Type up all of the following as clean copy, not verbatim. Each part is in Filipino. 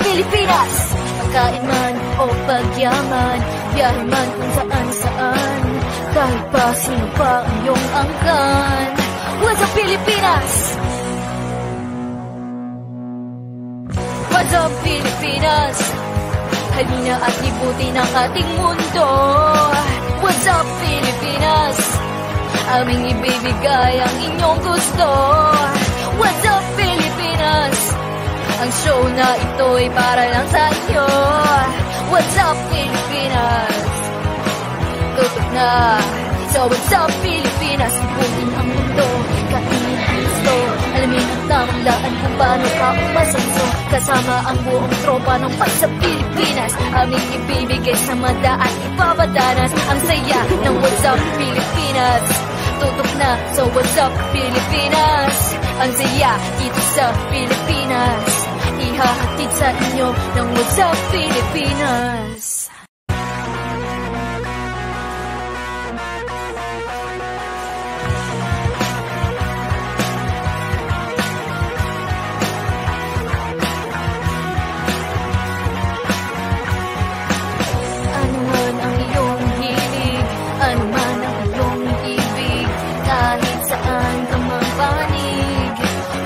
Pilipinas, pagkain man o pagyaman, biyahe man kung saan-saan, kahit pa sino pa ang iyong angkan. What's up, Pilipinas? What's up, Pilipinas? Halina at libutin ang ating mundo. What's up, Pilipinas? Aming ibibigay ang inyong gusto. What's up, Pilipinas? Ang show na ito'y para lang sa inyo. What's up, Pilipinas? Tutok na. So what's up, Pilipinas? Ibutin ang mundo, kainin ang gusto. Alamin ang tamang daan kung paano ka umasenso. Kasama ang buong tropa ng pag sa Pilipinas. Aming ibibigay sa mada at ipapadanas ang saya ng what's up, Pilipinas. Tutok na. So what's up, Pilipinas? Ang saya dito sa Pilipinas. Ihahatid sa inyo ng What's Up, Pilipinas. Ano man ang iyong hilig, ano man ang iyong ibig, kahit saan ka mang panig.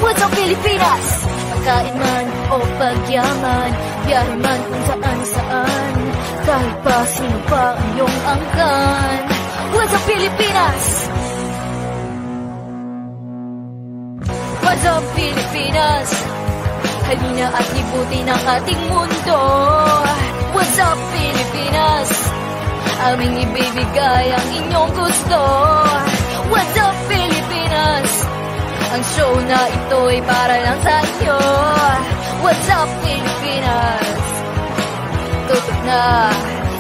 What's Up, Pilipinas? Pagkain man o pagyaman, biyahe man kung saan-saan, kahit pa sino pa ang iyong angkan. What's up, Pilipinas? What's up, Pilipinas? Halina at libutin ang ating mundo. What's up, Pilipinas? Aming ibibigay ang inyong gusto. What's up, Pilipinas? Ang show na ito'y para lang sa inyo. What's up, Pilipinas? Tutok na.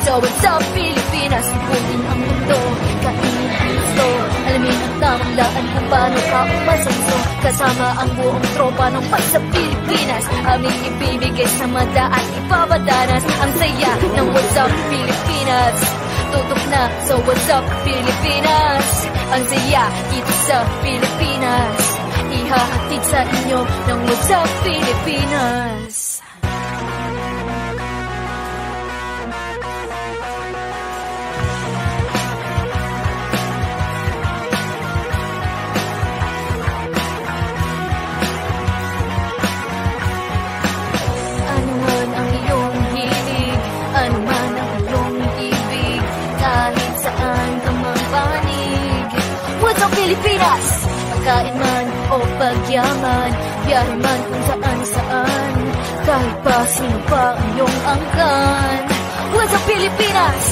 So what's up, Pilipinas? Ibutin ang mundo, kainin ang gusto. Alamin ang tamang daan kung paano ka umasenso. Kasama ang buong tropa ng pag sa Pilipinas. Aming ibibigay sa mada at ipapadanas ang saya ng what's up, Pilipinas. Tutok na. So what's up, Pilipinas? Ang saya dito sa Pilipinas. Ihahatid sa inyo ng What's Up, Pilipinas. Ano man ang iyong hilig, ano man ang iyong ibig, kahit saan ka mang panig. What's Up, Pilipinas? Pagkain man o pagyaman, biyahe man kung saan-saan, kahit pa sino pa ang iyong angkan. What's up, Pilipinas?